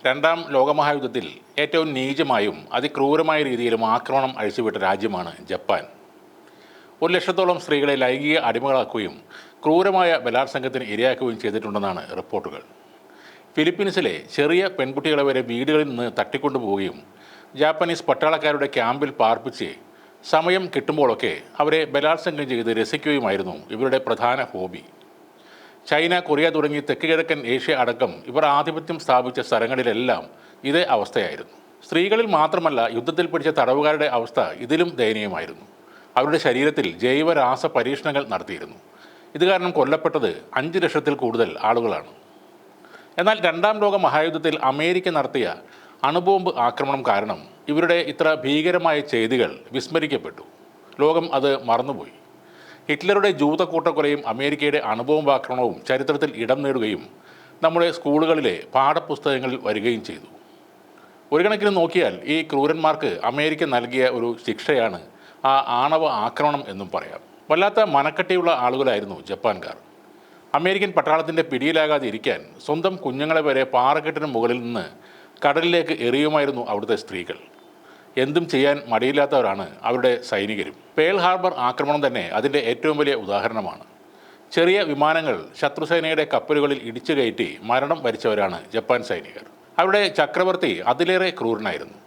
രണ്ടാം ലോകമഹായുദ്ധത്തിൽ ഏറ്റവും നീചമായും അതിക്രൂരമായ രീതിയിലും ആക്രമണം അഴിച്ചുവിട്ട രാജ്യമാണ് ജപ്പാൻ. 1,00,000-ഓളം സ്ത്രീകളെ ലൈംഗിക അടിമകളാക്കുകയും ക്രൂരമായ ബലാത്സംഗത്തിന് ഇരയാക്കുകയും ചെയ്തിട്ടുണ്ടെന്നാണ് റിപ്പോർട്ടുകൾ. ഫിലിപ്പീൻസിലെ ചെറിയ പെൺകുട്ടികളെ വരെ വീടുകളിൽ നിന്ന് തട്ടിക്കൊണ്ടുപോവുകയും ജാപ്പനീസ് പട്ടാളക്കാരുടെ ക്യാമ്പിൽ പാർപ്പിച്ച് സമയം കിട്ടുമ്പോഴൊക്കെ അവരെ ബലാത്സംഗം ചെയ്ത് രസിക്കുകയുമായിരുന്നു ഇവരുടെ പ്രധാന ഹോബി. ചൈന, കൊറിയ തുടങ്ങി തെക്ക് കിഴക്കൻ ഏഷ്യ അടക്കം ഇവർ ആധിപത്യം സ്ഥാപിച്ച സ്ഥലങ്ങളിലെല്ലാം ഇതേ അവസ്ഥയായിരുന്നു. സ്ത്രീകളിൽ മാത്രമല്ല, യുദ്ധത്തിൽ പിടിച്ച തടവുകാരുടെ അവസ്ഥ ഇതിലും ദയനീയമായിരുന്നു. അവരുടെ ശരീരത്തിൽ ജൈവരാസ പരീക്ഷണങ്ങൾ നടത്തിയിരുന്നു. ഇത് കാരണം കൊല്ലപ്പെട്ടത് 5 ലക്ഷത്തിൽ കൂടുതൽ ആളുകളാണ്. എന്നാൽ രണ്ടാം ലോക മഹായുദ്ധത്തിൽ അമേരിക്ക നടത്തിയ അണുബോംബ് ആക്രമണം കാരണം ഇവരുടെ ഇത്ര ഭീകരമായ ചെയ്തികൾ വിസ്മരിക്കപ്പെട്ടു. ലോകം അത് മറന്നുപോയി. ഹിറ്റ്ലറുടെ ജൂതക്കൂട്ടക്കൊലയും അമേരിക്കയുടെ അണുബോംബാക്രമണവും ചരിത്രത്തിൽ ഇടം നേടുകയും നമ്മുടെ സ്കൂളുകളിലെ പാഠപുസ്തകങ്ങളിൽ വരികയും ചെയ്തു. ഒരു കണക്കിന് നോക്കിയാൽ ഈ ക്രൂരന്മാർക്ക് അമേരിക്ക നൽകിയ ഒരു ശിക്ഷയാണ് ആ ആണവ ആക്രമണം എന്നും പറയാം. വല്ലാത്ത മനക്കട്ടിയുള്ള ആളുകളായിരുന്നു ജപ്പാൻകാർ. അമേരിക്കൻ പട്ടാളത്തിൻ്റെ പിടിയിലാകാതെ ഇരിക്കാൻ സ്വന്തം കുഞ്ഞുങ്ങളെ വരെ പാറക്കെട്ടിന് മുകളിൽ നിന്ന് കടലിലേക്ക് എറിയുമായിരുന്നു അവിടുത്തെ സ്ത്രീകൾ. എന്തും ചെയ്യാൻ മടിയില്ലാത്തവരാണ് അവരുടെ സൈനികരും. പേൾ ഹാർബർ ആക്രമണം തന്നെ അതിൻ്റെ ഏറ്റവും വലിയ ഉദാഹരണമാണ്. ചെറിയ വിമാനങ്ങൾ ശത്രുസേനയുടെ കപ്പലുകളിൽ ഇടിച്ചു കയറ്റി മരണം വരിച്ചവരാണ് ജപ്പാൻ സൈനികർ. അവരുടെ ചക്രവർത്തി അതിലേറെ ക്രൂരനായിരുന്നു.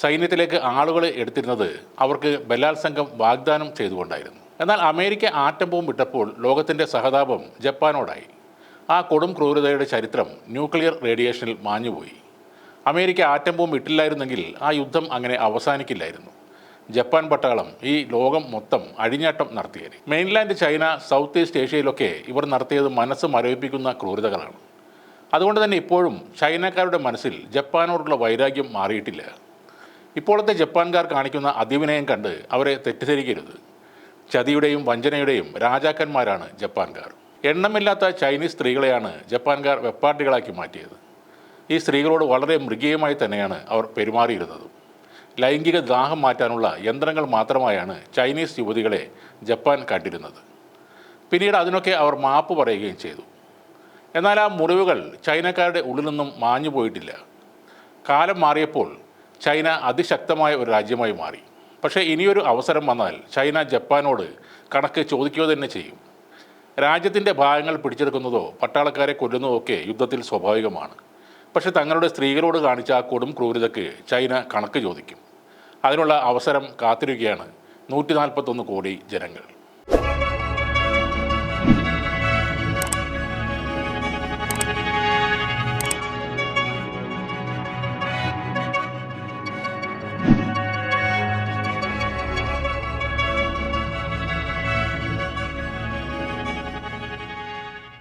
സൈന്യത്തിലേക്ക് ആളുകളെ എടുത്തിരുന്നത് അവർക്ക് ബലാത്സംഗം വാഗ്ദാനം ചെയ്തുകൊണ്ടായിരുന്നു. എന്നാൽ അമേരിക്ക ആറ്റം ബോംബ് ഇട്ടപ്പോൾ ലോകത്തിൻ്റെ സഹതാപം ജപ്പാനോടായി. ആ കൊടും ക്രൂരതയുടെ ചരിത്രം ന്യൂക്ലിയർ റേഡിയേഷനിൽ മാഞ്ഞുപോയി. അമേരിക്ക ആറ്റം ബോംബ് ഇട്ടില്ലായിരുന്നെങ്കിൽ ആ യുദ്ധം അങ്ങനെ അവസാനിക്കില്ലായിരുന്നു. ജപ്പാൻ പട്ടാളം ഈ ലോകം മൊത്തം അഴിഞ്ഞാട്ടം നടത്തിയത്. മെയിൻലാൻഡ് ചൈന, സൗത്ത് ഈസ്റ്റ് ഏഷ്യയിലൊക്കെ ഇവർ നടത്തിയത് മനസ്സ് മരവിപ്പിക്കുന്ന ക്രൂരതകളാണ്. അതുകൊണ്ട് തന്നെ ഇപ്പോഴും ചൈനക്കാരുടെ മനസ്സിൽ ജപ്പാനോടുള്ള വൈരാഗ്യം മാറിയിട്ടില്ല. ഇപ്പോഴത്തെ ജപ്പാൻകാർ കാണിക്കുന്ന അതിവിനയം കണ്ട് അവരെ തെറ്റിദ്ധരിക്കരുത്. ചതിയുടെയും വഞ്ചനയുടെയും രാജാക്കന്മാരാണ് ജപ്പാൻകാർ. എണ്ണമില്ലാത്ത ചൈനീസ് സ്ത്രീകളെയാണ് ജപ്പാൻകാർ വെപ്പാട്ടികളാക്കി മാറ്റിയത്. ഈ സ്ത്രീകളോട് വളരെ മൃഗീയമായി തന്നെയാണ് അവർ പെരുമാറിയിരുന്നത്. ലൈംഗിക ദാഹം മാറ്റാനുള്ള യന്ത്രങ്ങൾ മാത്രമായാണ് ചൈനീസ് യുവതികളെ ജപ്പാൻ കണ്ടിരുന്നത്. പിന്നീട് അതിനൊക്കെ അവർ മാപ്പ് പറയുകയും ചെയ്തു. എന്നാൽ ആ മുറിവുകൾ ചൈനക്കാരുടെ ഉള്ളിൽ നിന്നും മാഞ്ഞു പോയിട്ടില്ല. കാലം മാറിയപ്പോൾ ചൈന അതിശക്തമായ ഒരു രാജ്യമായി മാറി. പക്ഷേ ഇനിയൊരു അവസരം വന്നാൽ ചൈന ജപ്പാനോട് കണക്ക് ചോദിക്കുക തന്നെ ചെയ്യും. രാജ്യത്തിൻ്റെ ഭാഗങ്ങൾ പിടിച്ചെടുക്കുന്നതോ പട്ടാളക്കാരെ കൊല്ലുന്നതോ ഒക്കെ യുദ്ധത്തിൽ സ്വാഭാവികമാണ്. പക്ഷേ തങ്ങളുടെ സ്ത്രീകളോട് കാണിച്ച ആ കൊടും ക്രൂരതയ്ക്ക് ചൈന കണക്ക് ചോദിക്കും. അതിനുള്ള അവസരം കാത്തിരിക്കുകയാണ് 141 കോടി ജനങ്ങൾ.